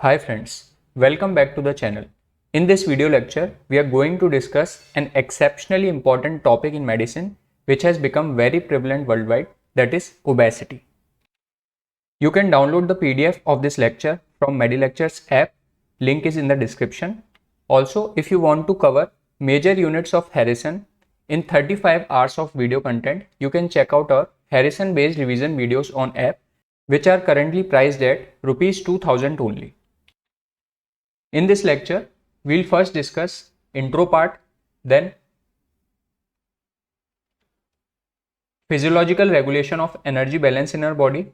Hi friends, welcome back to the channel. In this video lecture, we are going to discuss an exceptionally important topic in medicine which has become very prevalent worldwide, that is obesity. You can download the PDF of this lecture from MediLectures app, link is in the description. Also, if you want to cover major units of Harrison in 35 hours of video content, you can check out our Harrison based revision videos on app which are currently priced at Rs 2000 only. In this lecture, we'll first discuss intro part, then physiological regulation of energy balance in our body,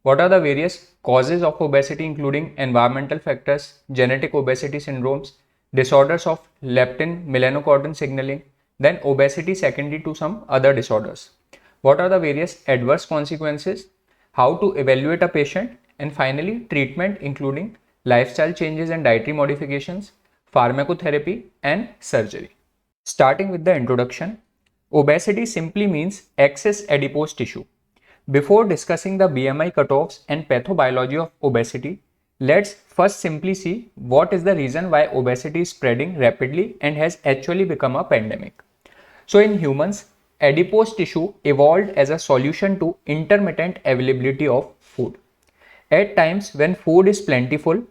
what are the various causes of obesity including environmental factors, genetic obesity syndromes, disorders of leptin melanocortin signaling, then obesity secondary to some other disorders. What are the various adverse consequences, how to evaluate a patient, and finally treatment including lifestyle changes and dietary modifications, pharmacotherapy, and surgery. Starting with the introduction, obesity simply means excess adipose tissue. Before discussing the BMI cutoffs and pathobiology of obesity, let's first simply see what is the reason why obesity is spreading rapidly and has actually become a pandemic. So in humans, adipose tissue evolved as a solution to intermittent availability of food. At times when food is plentiful,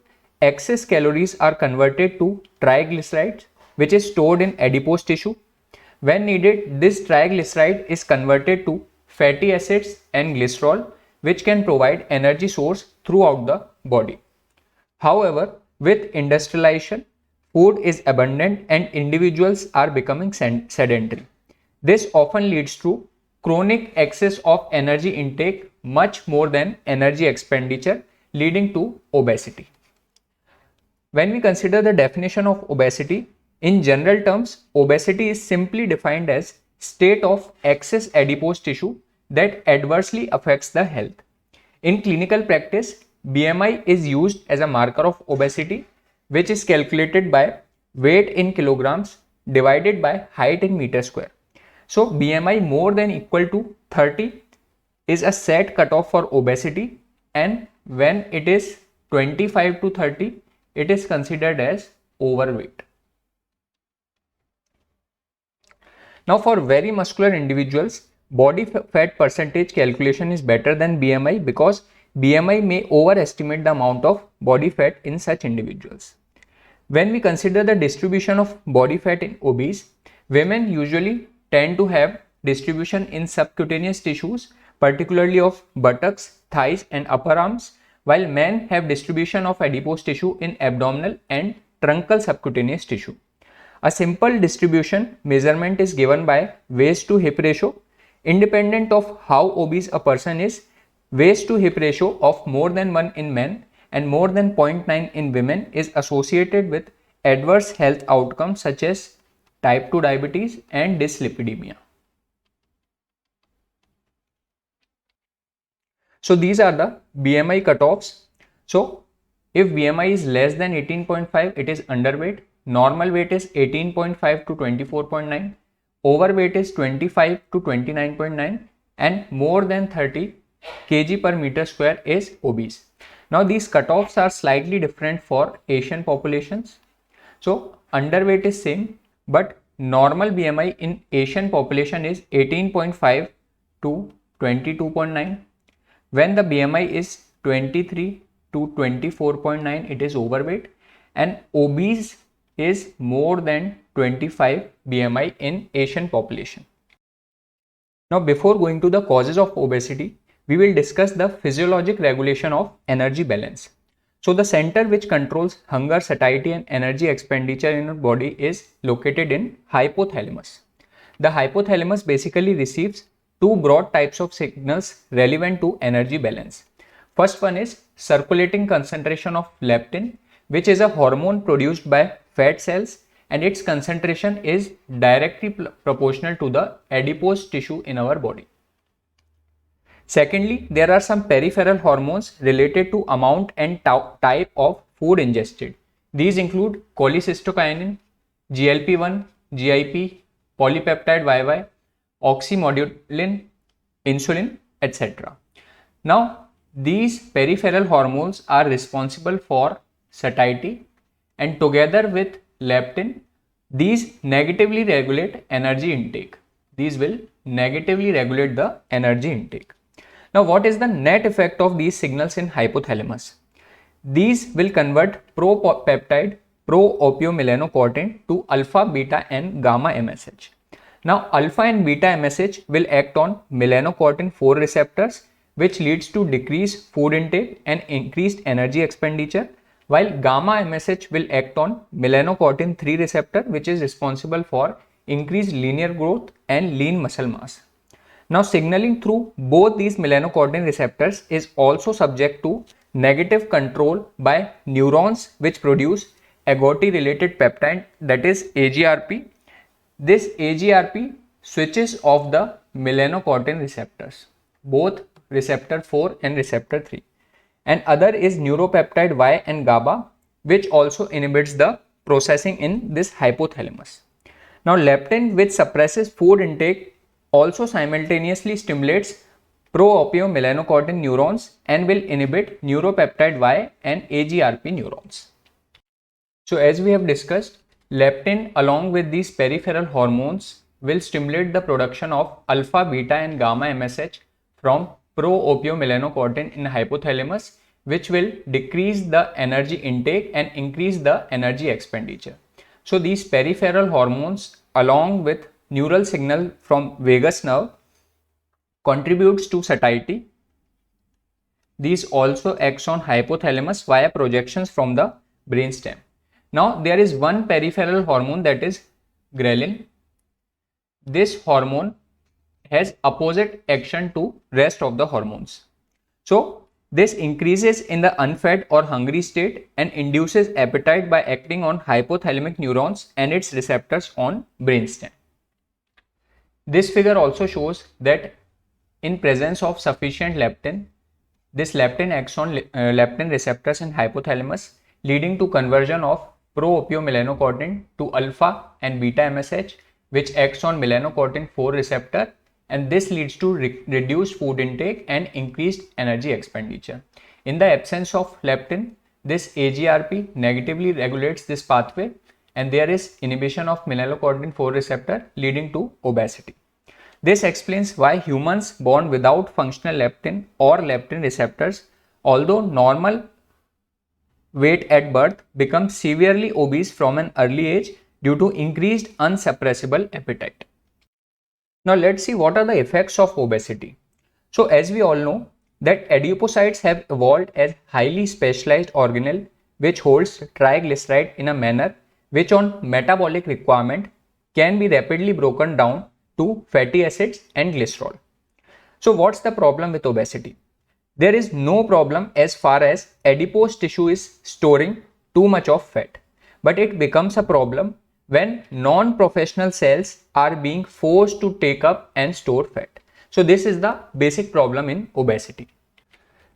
excess calories are converted to triglycerides, which is stored in adipose tissue. When needed, this triglyceride is converted to fatty acids and glycerol, which can provide energy source throughout the body. However, with industrialization, food is abundant and individuals are becoming sedentary. This often leads to chronic excess of energy intake much more than energy expenditure, leading to obesity. When we consider the definition of obesity, in general terms, obesity is simply defined as state of excess adipose tissue that adversely affects the health. In clinical practice, BMI is used as a marker of obesity, which is calculated by weight in kilograms divided by height in meter square. So BMI more than equal to 30 is a set cutoff for obesity, and when it is 25 to 30, it is considered as overweight. Now for very muscular individuals, body fat percentage calculation is better than BMI because BMI may overestimate the amount of body fat in such individuals. When we consider the distribution of body fat in obese, women usually tend to have distribution in subcutaneous tissues, particularly of buttocks, thighs, and upper arms, while men have distribution of adipose tissue in abdominal and truncal subcutaneous tissue. A simple distribution measurement is given by waist to hip ratio. Independent of how obese a person is, waist to hip ratio of more than 1 in men and more than 0.9 in women is associated with adverse health outcomes such as type 2 diabetes and dyslipidemia. So these are the BMI cutoffs. So if BMI is less than 18.5, it is underweight. Normal weight is 18.5 to 24.9. Overweight is 25 to 29.9, and more than 30 kg per meter square is obese. Now these cutoffs are slightly different for Asian populations. So underweight is same, but normal BMI in Asian population is 18.5 to 22.9. When the BMI is 23 to 24.9, it is overweight, and obese is more than 25 BMI in Asian population. Now before going to the causes of obesity, we will discuss the physiologic regulation of energy balance. So the center which controls hunger, satiety, and energy expenditure in our body is located in hypothalamus. The hypothalamus basically receives two broad types of signals relevant to energy balance. First one is circulating concentration of leptin, which is a hormone produced by fat cells, and its concentration is directly proportional to the adipose tissue in our body. Secondly, there are some peripheral hormones related to amount and type of food ingested. These include cholecystokinin, GLP-1, GIP, polypeptide YY, oxymodulin, insulin, etc. Now, these peripheral hormones are responsible for satiety, and together with leptin, these negatively regulate energy intake. These will negatively regulate the energy intake. Now, what is the net effect of these signals in hypothalamus? These will convert pro-peptide, pro-opiomelanocortin to alpha, beta and gamma MSH. Now, alpha and beta MSH will act on melanocortin 4 receptors, which leads to decreased food intake and increased energy expenditure, while gamma MSH will act on melanocortin 3 receptor, which is responsible for increased linear growth and lean muscle mass. Now, signaling through both these melanocortin receptors is also subject to negative control by neurons which produce agouti-related peptide, that is AGRP. This AGRP switches off the melanocortin receptors, both receptor 4 and receptor 3. And other is neuropeptide Y and GABA, which also inhibits the processing in this hypothalamus. Now, leptin, which suppresses food intake, also simultaneously stimulates pro-opiomelanocortin neurons and will inhibit neuropeptide Y and AGRP neurons. So, as we have discussed, leptin along with these peripheral hormones will stimulate the production of alpha, beta and gamma MSH from pro-opiomelanocortin in hypothalamus, which will decrease the energy intake and increase the energy expenditure. So, these peripheral hormones along with neural signal from vagus nerve contributes to satiety. These also acts on hypothalamus via projections from the brainstem. Now, there is one peripheral hormone, that is ghrelin. This hormone has opposite action to rest of the hormones. So, this increases in the unfed or hungry state and induces appetite by acting on hypothalamic neurons and its receptors on brainstem. This figure also shows that in presence of sufficient leptin, this leptin acts on leptin receptors in hypothalamus, leading to conversion of pro-opiomelanocortin to alpha and beta MSH, which acts on melanocortin 4 receptor, and this leads to reduced food intake and increased energy expenditure. In the absence of leptin, this AGRP negatively regulates this pathway, and there is inhibition of melanocortin 4 receptor, leading to obesity. This explains why humans born without functional leptin or leptin receptors, although normal weight at birth, become severely obese from an early age due to increased unsuppressible appetite. Now, let's see what are the effects of obesity. So, as we all know that adipocytes have evolved as highly specialized organelle which holds triglyceride in a manner which on metabolic requirement can be rapidly broken down to fatty acids and glycerol. So, what's the problem with obesity? There is no problem as far as adipose tissue is storing too much of fat, but it becomes a problem when non-professional cells are being forced to take up and store fat. So, this is the basic problem in obesity.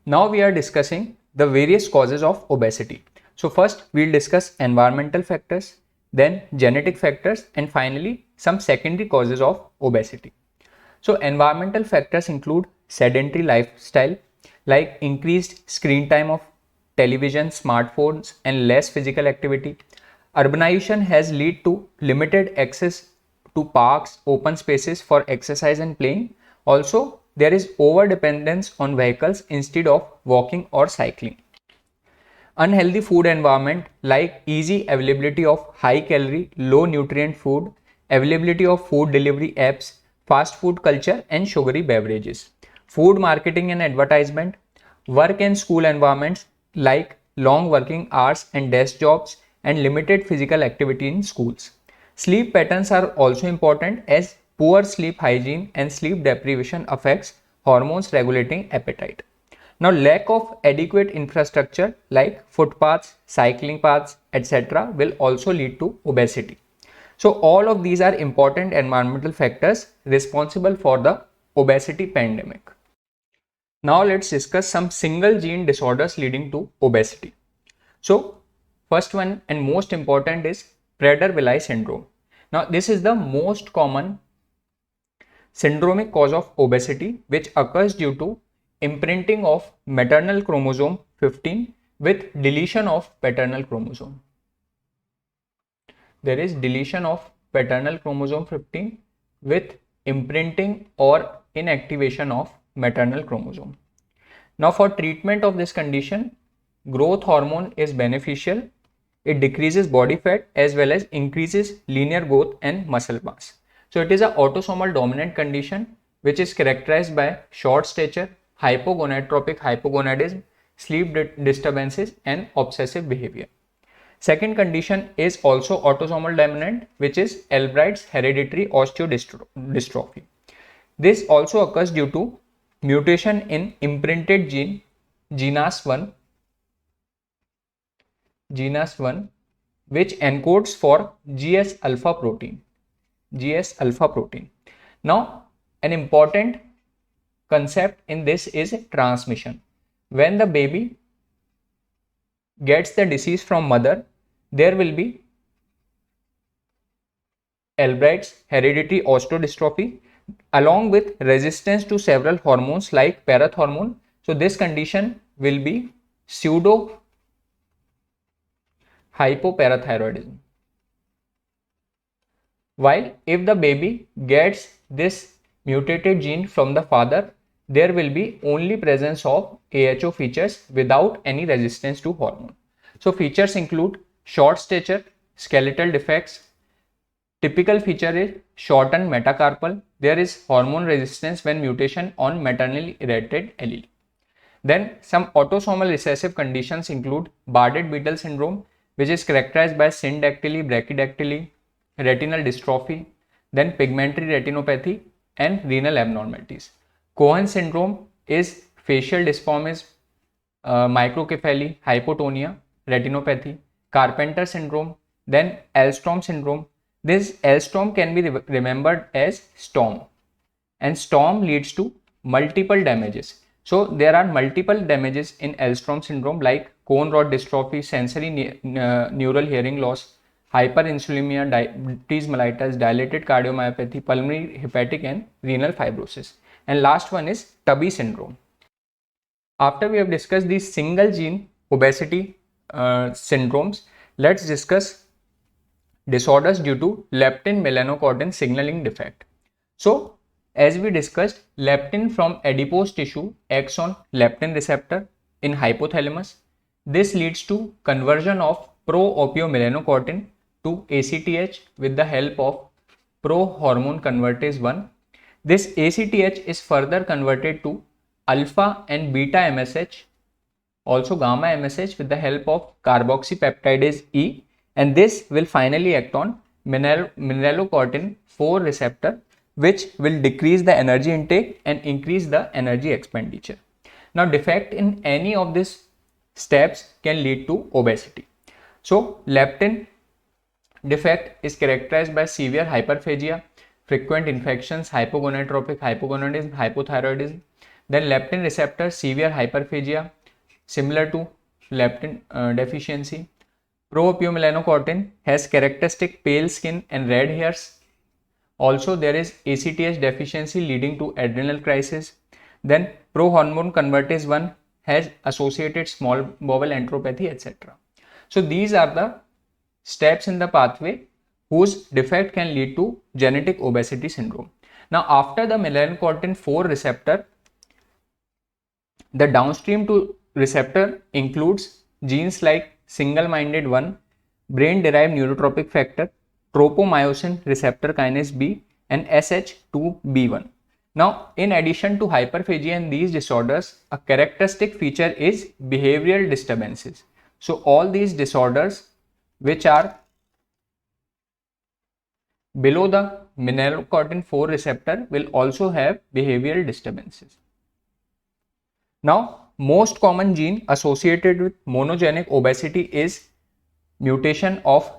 Now, we are discussing the various causes of obesity. So, first we will discuss environmental factors, then genetic factors, and finally some secondary causes of obesity. So, environmental factors include sedentary lifestyle like increased screen time of television, smartphones and less physical activity. Urbanization has led to limited access to parks, open spaces for exercise and playing. Also, there is over dependence on vehicles instead of walking or cycling. Unhealthy food environment like easy availability of high calorie, low nutrient food, availability of food delivery apps, fast food culture and sugary beverages. Food marketing and advertisement, work and school environments like long working hours and desk jobs and limited physical activity in schools. Sleep patterns are also important as poor sleep hygiene and sleep deprivation affects hormones regulating appetite. Now, lack of adequate infrastructure like footpaths, cycling paths, etc. will also lead to obesity. So, all of these are important environmental factors responsible for the obesity pandemic. Now, let's discuss some single gene disorders leading to obesity. So, first one and most important is Prader-Willi syndrome. Now, this is the most common syndromic cause of obesity which occurs due to imprinting of maternal chromosome 15 with deletion of paternal chromosome. There is deletion of paternal chromosome 15 with imprinting or inactivation of maternal chromosome. Now for treatment of this condition, growth hormone is beneficial. It decreases body fat as well as increases linear growth and muscle mass. So it is an autosomal dominant condition which is characterized by short stature, hypogonadotropic hypogonadism, sleep disturbances and obsessive behavior. Second condition is also autosomal dominant, which is Albright's hereditary osteodystrophy. This also occurs due to mutation in imprinted gene GNAS1 which encodes for GS alpha protein. Now an important concept in this is transmission. When the baby gets the disease from mother, there will be Albright's hereditary osteodystrophy along with resistance to several hormones like parathormone. So this condition will be pseudo hypoparathyroidism. While if the baby gets this mutated gene from the father, there will be only presence of AHO features without any resistance to hormone. So features include short stature, skeletal defects. Typical feature is shortened metacarpal. There is hormone resistance when mutation on maternally inherited allele. Then some autosomal recessive conditions include Bardet-Biedl syndrome, which is characterized by syndactyly, brachydactyly, retinal dystrophy, then pigmentary retinopathy and renal abnormalities. Cohen syndrome is facial dysformism, microcephaly, hypotonia, retinopathy. Carpenter syndrome, then Alstrom syndrome. This Alstrom can be remembered as storm, and storm leads to multiple damages. So there are multiple damages in Alstrom syndrome like cone rod dystrophy, sensory neural hearing loss, hyperinsulinemia, diabetes mellitus, dilated cardiomyopathy, pulmonary, hepatic and renal fibrosis. And last one is Tubby syndrome. After we have discussed these single gene obesity syndromes, let's discuss disorders due to leptin melanocortin signaling defect. So as we discussed, leptin from adipose tissue acts on leptin receptor in hypothalamus. This leads to conversion of pro-opiomelanocortin to ACTH with the help of pro-hormone convertase 1. This ACTH is further converted to alpha and beta MSH, also gamma MSH with the help of carboxypeptidase E, and this will finally act on mineralocortin 4 receptor, which will decrease the energy intake and increase the energy expenditure. Now defect in any of these steps can lead to obesity. So leptin defect is characterized by severe hyperphagia, frequent infections, hypogonadotropic hypogonadism, hypothyroidism. Then leptin receptor severe hyperphagia similar to leptin deficiency. Pro-opiomelanocortin has characteristic pale skin and red hairs. Also there is ACTH deficiency leading to adrenal crisis. Then pro-hormone convertase 1 has associated small bowel enteropathy, etc. So these are the steps in the pathway whose defect can lead to genetic obesity syndrome. Now after the melanocortin 4 receptor, the downstream to receptor includes genes like single-minded 1, brain-derived neurotropic factor, tropomyosin receptor kinase B and SH2B1. Now in addition to hyperphagia in these disorders, a characteristic feature is behavioral disturbances. So all these disorders which are below the melanocortin 4 receptor will also have behavioral disturbances. Now most common gene associated with monogenic obesity is mutation of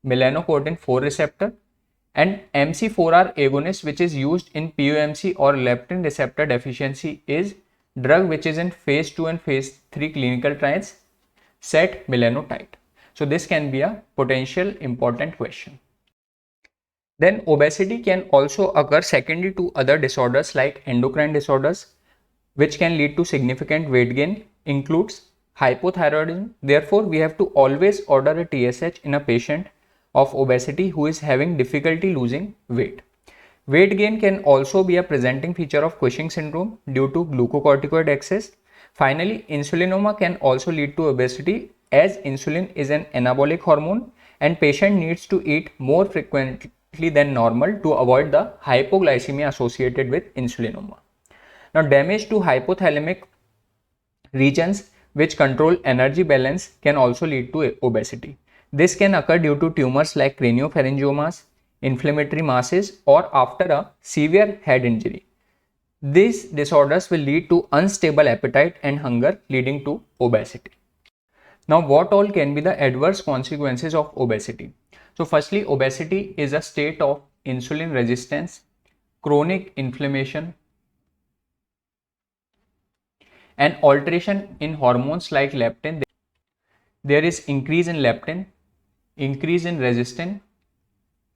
melanocortin 4 receptor, and MC4R agonist, which is used in POMC or leptin receptor deficiency, is drug which is in phase 2 and phase 3 clinical trials, setmelanotide. So this can be a potential important question. Then obesity can also occur secondary to other disorders like endocrine disorders, which can lead to significant weight gain, includes hypothyroidism. Therefore, we have to always order a TSH in a patient of obesity who is having difficulty losing weight. Weight gain can also be a presenting feature of Cushing syndrome due to glucocorticoid excess. Finally, insulinoma can also lead to obesity as insulin is an anabolic hormone and patient needs to eat more frequently than normal to avoid the hypoglycemia associated with insulinoma. Now, damage to hypothalamic regions which control energy balance can also lead to obesity. This can occur due to tumors like craniopharyngiomas, inflammatory masses, or after a severe head injury. These disorders will lead to unstable appetite and hunger, leading to obesity. Now, what all can be the adverse consequences of obesity? So, firstly, obesity is a state of insulin resistance, chronic inflammation, and alteration in hormones like leptin. There is increase in leptin, increase in resistin,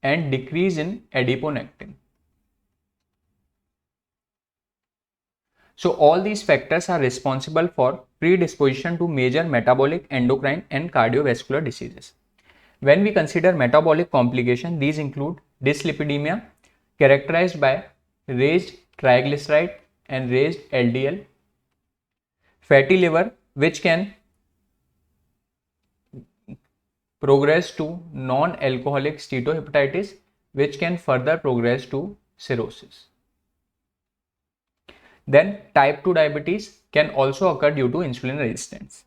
and decrease in adiponectin. So all these factors are responsible for predisposition to major metabolic, endocrine, and cardiovascular diseases. When we consider metabolic complications, these include dyslipidemia, characterized by raised triglyceride and raised LDL, fatty liver, which can progress to non-alcoholic steatohepatitis, which can further progress to cirrhosis. Then type 2 diabetes can also occur due to insulin resistance.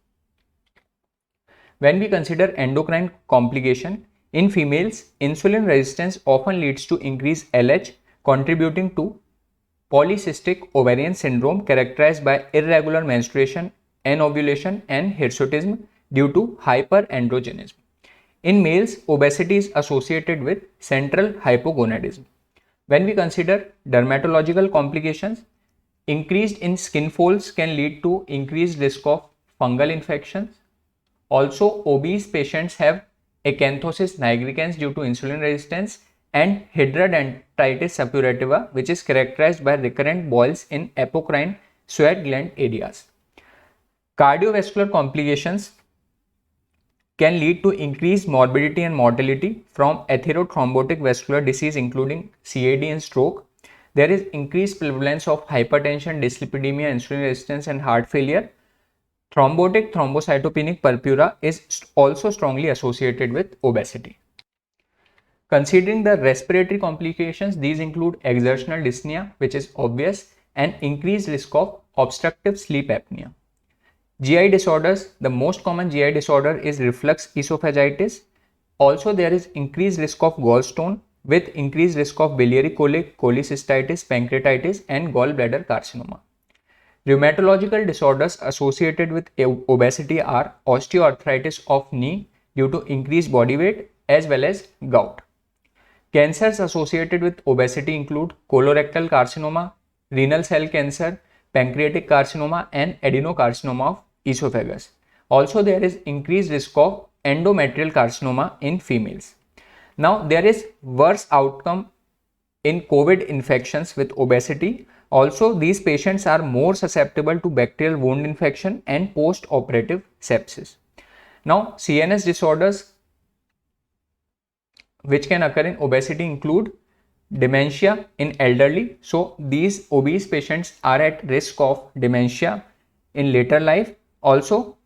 When we consider endocrine complication, in females, insulin resistance often leads to increased LH, contributing to polycystic ovarian syndrome characterized by irregular menstruation, anovulation, and hirsutism due to hyperandrogenism. In males, obesity is associated with central hypogonadism. When we consider dermatological complications, increased in skin folds can lead to increased risk of fungal infections. Also, obese patients have acanthosis nigricans due to insulin resistance and hidradenitis suppurativa, which is characterized by recurrent boils in apocrine sweat gland areas. Cardiovascular complications can lead to increased morbidity and mortality from atherothrombotic vascular disease including CAD and stroke. There is increased prevalence of hypertension, dyslipidemia, insulin resistance, and heart failure. Thrombotic thrombocytopenic purpura is also strongly associated with obesity. Considering the respiratory complications, these include exertional dyspnea, which is obvious, and increased risk of obstructive sleep apnea. GI disorders, the most common GI disorder is reflux esophagitis. Also, there is increased risk of gallstone with increased risk of biliary colic, cholecystitis, pancreatitis, and gallbladder carcinoma. Rheumatological disorders associated with obesity are osteoarthritis of knee due to increased body weight as well as gout. Cancers associated with obesity include colorectal carcinoma, renal cell cancer, pancreatic carcinoma, and adenocarcinoma of esophagus. Also, there is increased risk of endometrial carcinoma in females. Now, there is worse outcome in COVID infections with obesity. Also, these patients are more susceptible to bacterial wound infection and post-operative sepsis. Now, CNS disorders which can occur in obesity include dementia in elderly. So, these obese patients are at risk of dementia in later life. Also,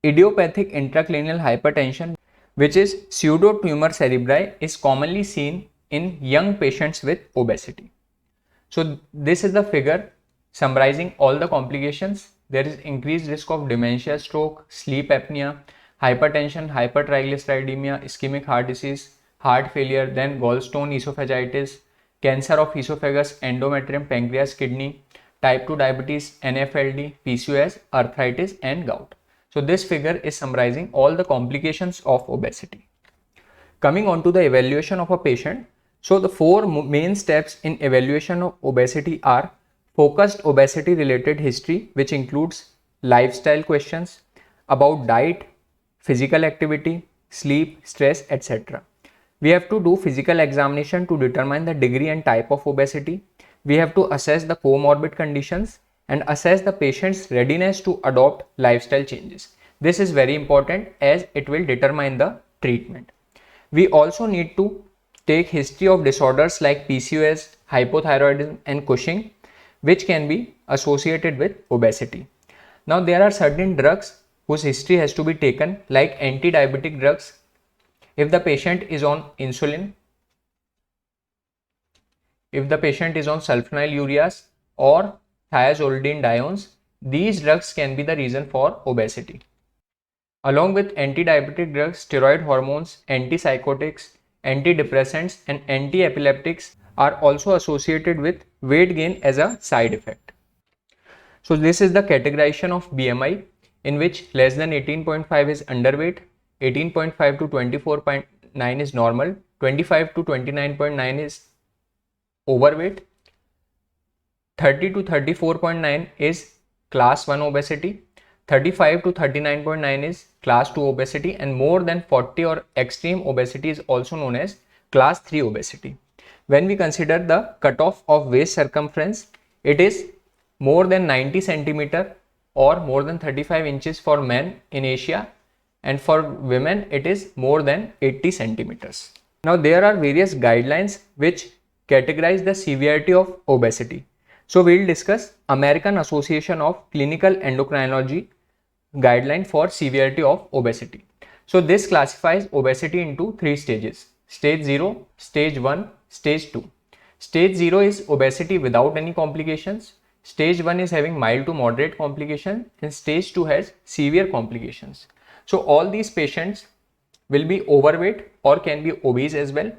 idiopathic intracranial hypertension, which is pseudotumor cerebri, is commonly seen in young patients with obesity. So, this is the figure summarizing all the complications. There is increased risk of dementia, stroke, sleep apnea, hypertension, hypertriglyceridemia, ischemic heart disease, heart failure, then gallstone esophagitis, cancer of esophagus, endometrium, pancreas, kidney, type 2 diabetes, NFLD, PCOS, arthritis, and gout. So this figure is summarizing all the complications of obesity. Coming on to the evaluation of a patient. So the four main steps in evaluation of obesity are focused obesity related history, which includes lifestyle questions about diet, physical activity, sleep, stress, etc. We have to do physical examination to determine the degree and type of obesity. We have to assess the comorbid conditions and assess the patient's readiness to adopt lifestyle changes. This is very important as it will determine the treatment. We also need to take history of disorders like PCOS, hypothyroidism and Cushing, which can be associated with obesity. Now there are certain drugs whose history has to be taken, like anti-diabetic drugs. If the patient is on insulin, if the patient is on sulfonylureas or thiazolidinediones, these drugs can be the reason for obesity. Along with anti-diabetic drugs, steroid hormones, antipsychotics, antidepressants and anti-epileptics are also associated with weight gain as a side effect. So this is the categorization of BMI, in which less than 18.5 is underweight, 18.5 to 24.9 is normal, 25 to 29.9 is overweight, 30 to 34.9 is class 1 obesity, 35 to 39.9 is class 2 obesity, and more than 40 or extreme obesity is also known as class 3 obesity. When we consider the cutoff of waist circumference, it is more than 90 centimeter or more than 35 inches for men in Asia, and for women it is more than 80 centimeters. Now there are various guidelines which categorize the severity of obesity. So we will discuss American Association of Clinical Endocrinology guideline for severity of obesity. So this classifies obesity into 3 stages: stage 0, stage 1, stage 2. Stage 0 is obesity without any complications, stage 1 is having mild to moderate complication, and stage 2 has severe complications. So all these patients will be overweight or can be obese as well.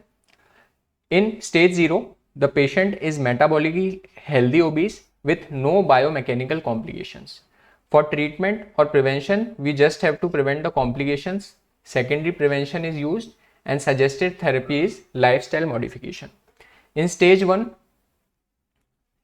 In stage 0, the patient is metabolically healthy obese with no biomechanical complications. For treatment or prevention, we just have to prevent the complications. Secondary prevention is used and suggested therapy is lifestyle modification. In stage 1,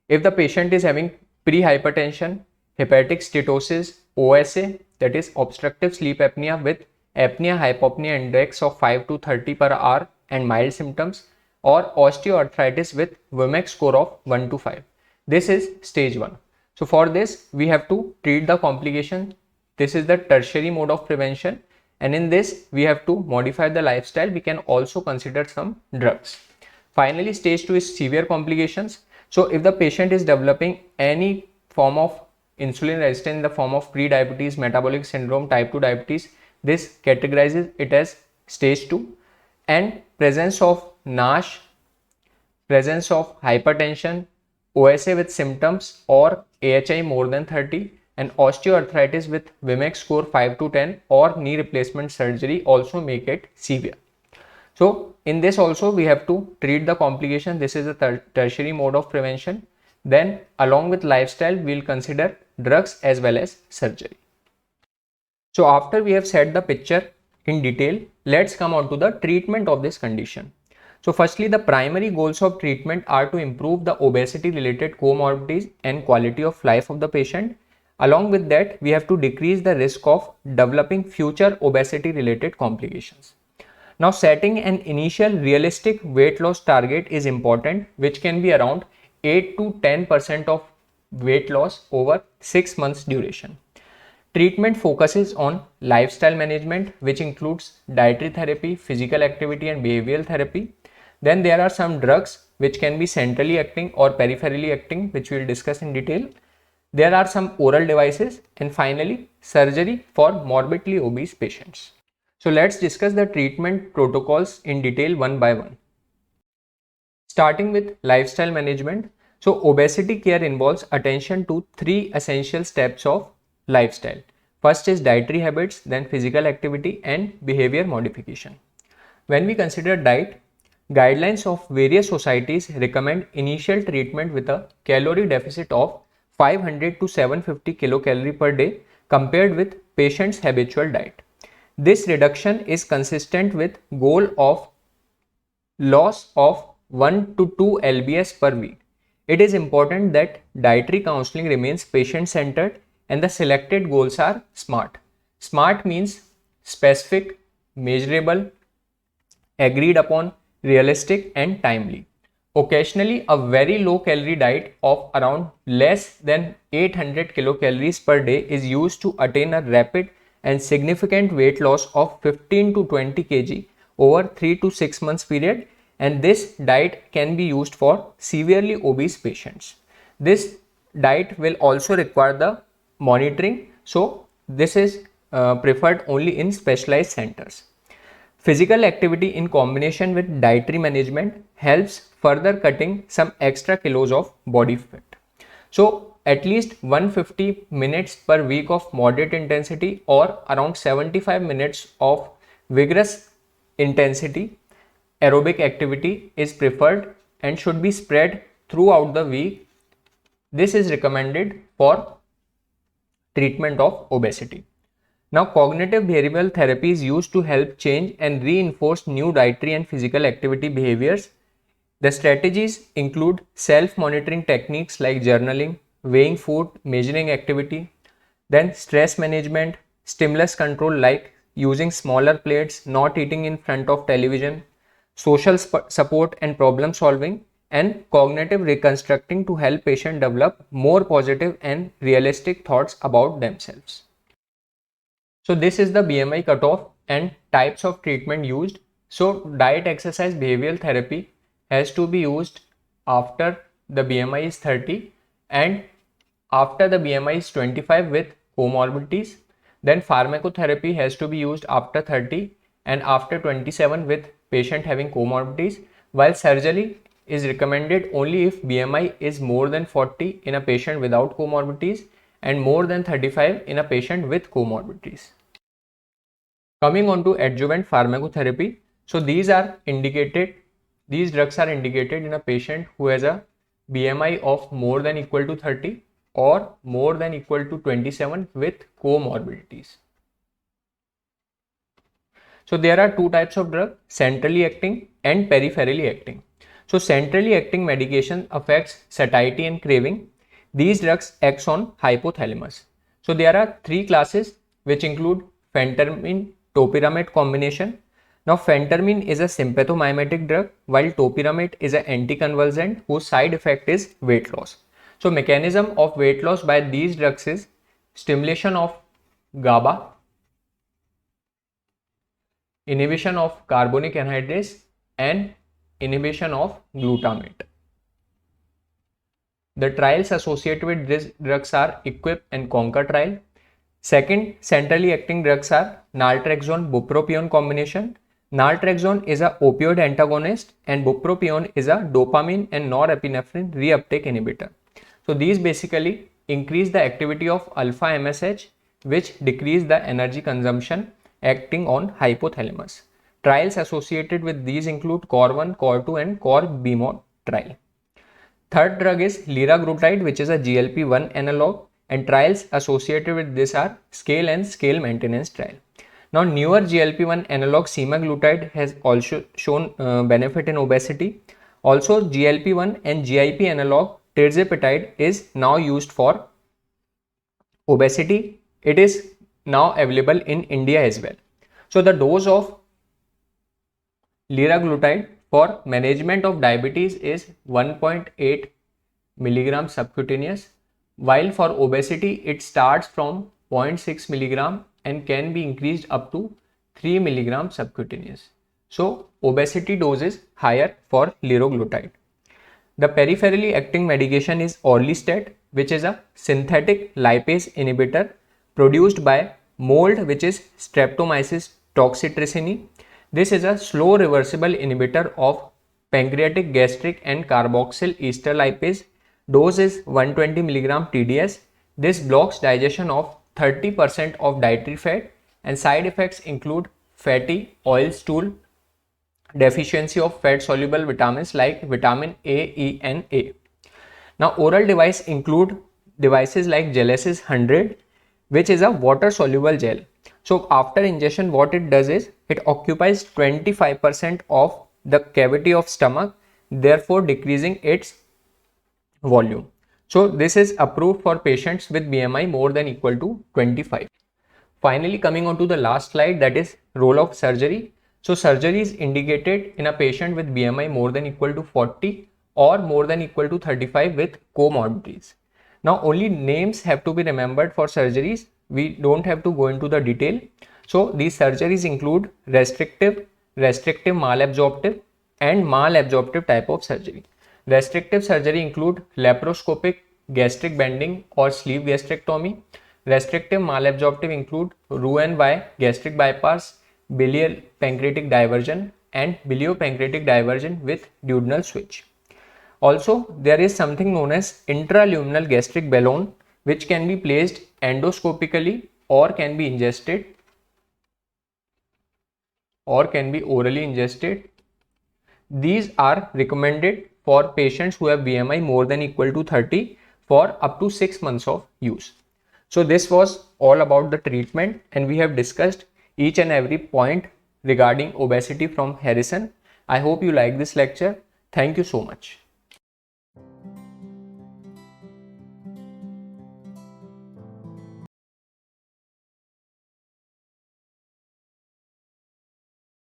if the patient is having prehypertension, hepatic steatosis, OSA, that is obstructive sleep apnea with apnea-hypopnea index of 5 to 30 per hour and mild symptoms, or osteoarthritis with WMX score of 1 to 5. This is stage 1. So for this, we have to treat the complication. This is the tertiary mode of prevention, and in this we have to modify the lifestyle. We can also consider some drugs. Finally, stage 2 is severe complications. So if the patient is developing any form of insulin resistance in the form of pre-diabetes, metabolic syndrome, type 2 diabetes, this categorizes it as stage 2, and presence of NASH, presence of hypertension, OSA with symptoms or AHI more than 30, and osteoarthritis with WMX score 5 to 10 or knee replacement surgery also make it severe. So in this also we have to treat the complication. This is a tertiary mode of prevention. Then along with lifestyle, we will consider drugs as well as surgery. So after we have set the picture in detail, let's come on to the treatment of this condition. So firstly, the primary goals of treatment are to improve the obesity related comorbidities and quality of life of the patient. Along with that, we have to decrease the risk of developing future obesity related complications. Now setting an initial realistic weight loss target is important, which can be around 8 to 10% of weight loss over 6 months duration. Treatment focuses on lifestyle management, which includes dietary therapy, physical activity and behavioral therapy. Then there are some drugs which can be centrally acting or peripherally acting, which we will discuss in detail. There are some oral devices, and finally surgery for morbidly obese patients. So let's discuss the treatment protocols in detail one by one. Starting with lifestyle management. So obesity care involves attention to 3 essential steps of lifestyle. First is dietary habits, then physical activity and behavior modification. When we consider diet, guidelines of various societies recommend initial treatment with a calorie deficit of 500 to 750 kilocalorie per day compared with patient's habitual diet. This reduction is consistent with goal of loss of 1 to 2 lbs per week. It is important that dietary counseling remains patient-centered and the selected goals are SMART. SMART means specific, measurable, agreed upon, realistic and timely. Occasionally, a very low calorie diet of around less than 800 kilocalories per day is used to attain a rapid and significant weight loss of 15 to 20 kg over 3 to 6 months period, and this diet can be used for severely obese patients. This diet will also require the monitoring, so this is preferred only in specialized centers. Physical activity in combination with dietary management helps further cutting some extra kilos of body fat. So at least 150 minutes per week of moderate intensity or around 75 minutes of vigorous intensity aerobic activity is preferred and should be spread throughout the week. This is recommended for treatment of obesity. Now, cognitive behavioral therapy is used to help change and reinforce new dietary and physical activity behaviors. The strategies include self-monitoring techniques like journaling, weighing food, measuring activity, then stress management, stimulus control like using smaller plates, not eating in front of television, social support and problem solving, and cognitive reconstructing to help patients develop more positive and realistic thoughts about themselves. So this is the BMI cutoff and types of treatment used. So diet, exercise, behavioral therapy has to be used after the BMI is 30 and after the BMI is 25 with comorbidities. Then pharmacotherapy has to be used after 30 and after 27 with patient having comorbidities, while surgery is recommended only if BMI is more than 40 in a patient without comorbidities and more than 35 in a patient with comorbidities. Coming on to adjuvant pharmacotherapy. So these drugs are indicated in a patient who has a BMI of more than equal to 30 or more than equal to 27 with comorbidities. So there are two types of drugs, centrally acting and peripherally acting. So centrally acting medication affects satiety and craving. These drugs act on hypothalamus. So there are three classes which include phentermine topiramate combination. Now phentermine is a sympathomimetic drug while topiramate is an anticonvulsant whose side effect is weight loss. So mechanism of weight loss by these drugs is stimulation of GABA, inhibition of carbonic anhydrase and inhibition of glutamate. The trials associated with these drugs are EQUIP and CONQUER trial. Second, centrally acting drugs are naltrexone bupropion combination. Naltrexone is a opioid antagonist and bupropion is a dopamine and norepinephrine reuptake inhibitor. So these basically increase the activity of alpha MSH, which decrease the energy consumption, acting on hypothalamus. Trials associated with these include CORE1, CORE2 and CORE-BMOD trial. Third drug is liraglutide, which is a GLP-1 analog, and trials associated with this are scale and scale maintenance trial. Now newer GLP-1 analog semaglutide has also shown benefit in obesity. Also GLP-1 and GIP analog tirzepatide is now used for obesity. It is now available in India as well. So the dose of liraglutide for management of diabetes is 1.8 milligram subcutaneous, while for obesity it starts from 0.6 milligram and can be increased up to 3 milligram subcutaneous. So obesity dose is higher for liraglutide. The peripherally acting medication is orlistat, which is a synthetic lipase inhibitor produced by mold, which is Streptomyces toxotricini. This is a slow reversible inhibitor of pancreatic, gastric and carboxyl ester lipase. Dose is 120 mg TDS. This blocks digestion of 30% of dietary fat and side effects include fatty oil stool, deficiency of fat soluble vitamins like vitamin A, E and A. Now oral device include devices like Gelesis 100, which is a water soluble gel. So after ingestion what it does is it occupies 25% of the cavity of stomach, therefore decreasing its volume. So this is approved for patients with BMI more than equal to 25. Finally, coming on to the last slide, that is role of surgery. So surgery is indicated in a patient with BMI more than equal to 40 or more than equal to 35 with comorbidities. Now only names have to be remembered for surgeries. we don't have to go into the detail. So these surgeries include restrictive, malabsorptive and malabsorptive type of surgery. Restrictive surgery include laparoscopic gastric bending or sleeve gastrectomy. Restrictive malabsorptive include Roux-en-Y gastric bypass, biliary pancreatic diversion and biliopancreatic diversion with duodenal switch. Also, there is something known as intraluminal gastric balloon, which can be placed endoscopically or can be ingested or can be orally ingested. These are recommended for patients who have BMI more than equal to 30 for up to 6 months of use. So this was all about the treatment, and we have discussed each and every point regarding obesity from Harrison. I hope you like this lecture. Thank you so much.